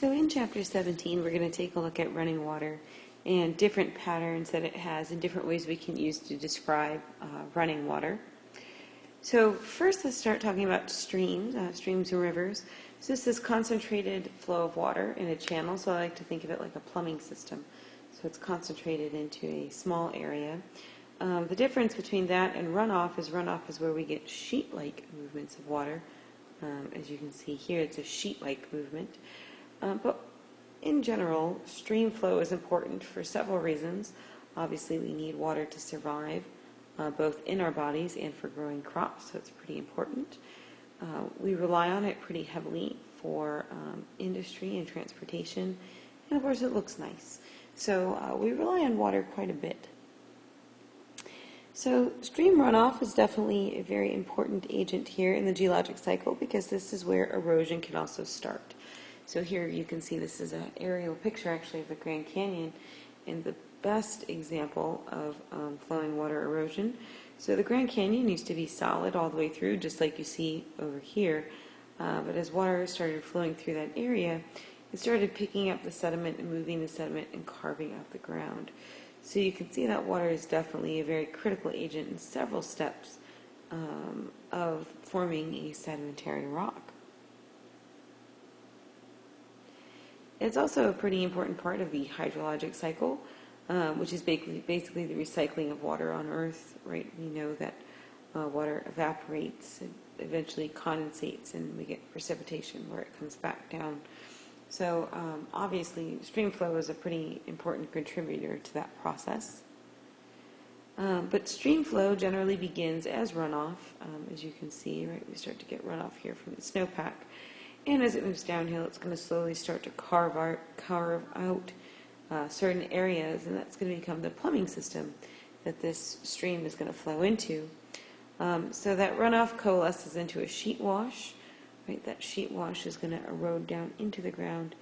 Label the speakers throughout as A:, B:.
A: So in Chapter 17, we're going to take a look at running water and different patterns that it has and different ways we can use to describe running water. So first, let's start talking about streams, streams and rivers. So this is concentrated flow of water in a channel, so I like to think of it like a plumbing system. So it's concentrated into a small area. The difference between that and runoff is where we get sheet-like movements of water. As you can see here, it's a sheet-like movement. But in general, stream flow is important for several reasons. Obviously, we need water to survive, both in our bodies and for growing crops, so it's pretty important. We rely on it pretty heavily for industry and transportation, and of course it looks nice. So we rely on water quite a bit. So stream runoff is definitely a very important agent here in the geologic cycle because this is where erosion can also start. So here you can see this is an aerial picture actually of the Grand Canyon and the best example of flowing water erosion. So the Grand Canyon used to be solid all the way through, just like you see over here. But as water started flowing through that area, it started picking up the sediment and moving the sediment and carving out the ground. So you can see that water is definitely a very critical agent in several steps of forming a sedimentary rock. It's also a pretty important part of the hydrologic cycle, which is basically the recycling of water on Earth, right? We know that water evaporates, and eventually condensates, and we get precipitation where it comes back down. So obviously, stream flow is a pretty important contributor to that process. But stream flow generally begins as runoff, as you can see, right? We start to get runoff here from the snowpack. And as it moves downhill, it's going to slowly start to carve out certain areas, and that's going to become the plumbing system that this stream is going to flow into. So that runoff coalesces into a sheet wash. Right, that sheet wash is going to erode down into the ground,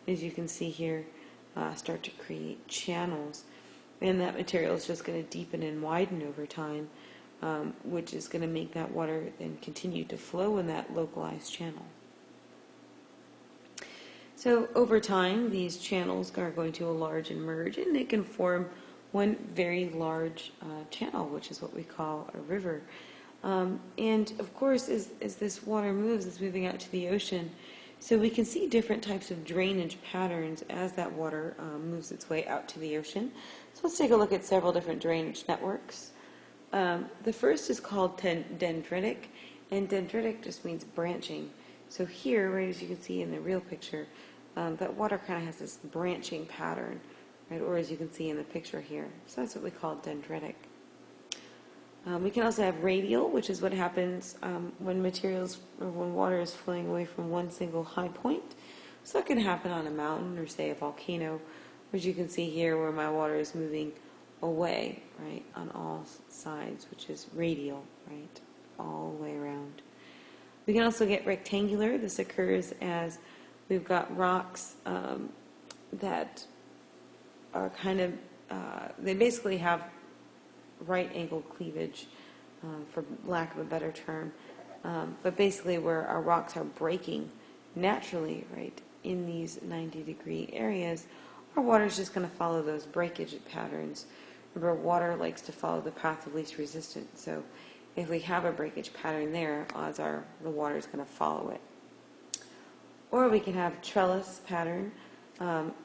A: as you can see here, start to create channels. And that material is just going to deepen and widen over time, which is going to make that water then continue to flow in that localized channel. So over time, these channels are going to enlarge and merge, and they can form one very large channel, which is what we call a river. And of course, as this water moves, it's moving out to the ocean. So we can see different types of drainage patterns as that water moves its way out to the ocean. So let's take a look at several different drainage networks. The first is called dendritic, and dendritic just means branching. So here, right, as you can see in the real picture, that water kind of has this branching pattern, right, or as you can see in the picture here. So that's what we call dendritic. We can also have radial, which is what happens when water is flowing away from one single high point. So that can happen on a mountain or, say, a volcano, as you can see here where my water is moving away, right, on all sides, which is radial, right, all the way around. We can also get rectangular. This occurs as we've got rocks that are kind of, they basically have right angle cleavage, for lack of a better term, but basically where our rocks are breaking naturally, right, in these 90-degree areas, our water is just going to follow those breakage patterns. Remember, water likes to follow the path of least resistance, so if we have a breakage pattern there, odds are the water is going to follow it. Or we can have trellis pattern.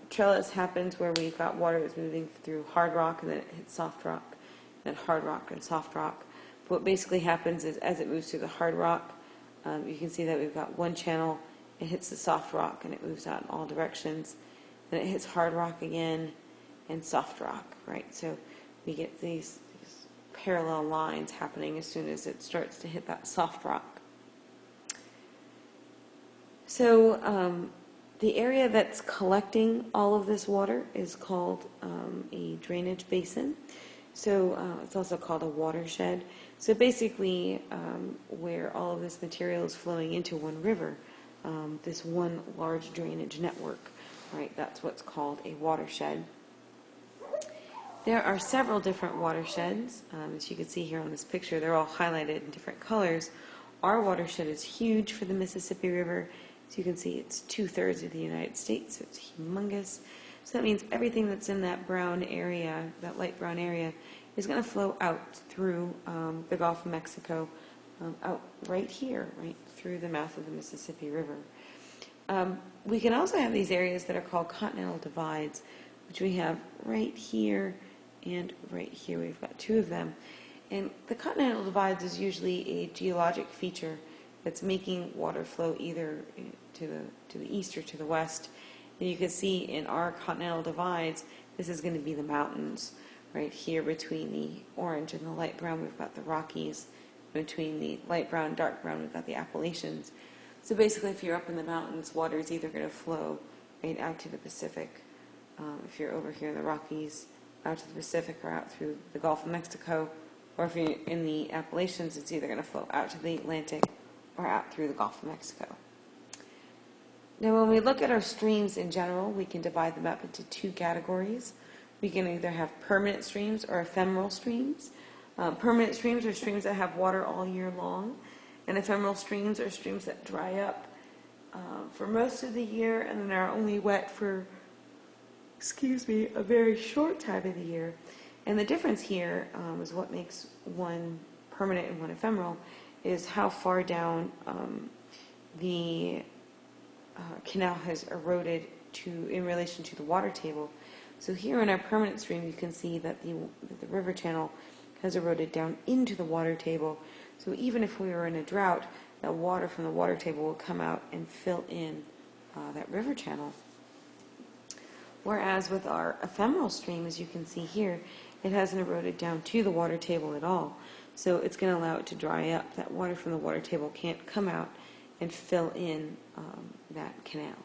A: Trellis happens where we've got water that's moving through hard rock and then it hits soft rock, then hard rock and soft rock. What basically happens is as it moves through the hard rock, you can see that we've got one channel, it hits the soft rock and it moves out in all directions. Then it hits hard rock again and soft rock, right? So we get these parallel lines happening as soon as it starts to hit that soft rock. So the area that's collecting all of this water is called a drainage basin. So it's also called a watershed. So basically where all of this material is flowing into one river, this one large drainage network, right? That's what's called a watershed. There are several different watersheds. As you can see here on this picture, they're all highlighted in different colors. Our watershed is huge for the Mississippi River, So you can see it's 2/3 of the United States, so it's humongous. So that means everything that's in that brown area, that light brown area, is going to flow out through the Gulf of Mexico, out right here, right through the mouth of the Mississippi River. We can also have these areas that are called continental divides, which we have right here and right here. We've got two of them. And the continental divides is usually a geologic feature that's making water flow either to the east or to the west. And you can see in our continental divides, this is going to be the mountains. Right here between the orange and the light brown, we've got the Rockies. Between the light brown and dark brown, we've got the Appalachians. So basically, if you're up in the mountains, water is either going to flow right out to the Pacific. If you're over here in the Rockies, out to the Pacific or out through the Gulf of Mexico. Or if you're in the Appalachians, it's either going to flow out to the Atlantic or out through the Gulf of Mexico. Now, when we look at our streams in general, we can divide them up into two categories. We can either have permanent streams or ephemeral streams. Permanent streams are streams that have water all year long, and ephemeral streams are streams that dry up for most of the year and then are only wet for, a very short time of the year. And the difference here is what makes one permanent and one ephemeral is how far down the canal has eroded in relation to the water table. So here in our permanent stream, you can see that the river channel has eroded down into the water table. So even if we were in a drought, that water from the water table will come out and fill in that river channel. Whereas with our ephemeral stream, as you can see here, it hasn't eroded down to the water table at all. So it's going to allow it to dry up. That water from the water table can't come out and fill in that canal.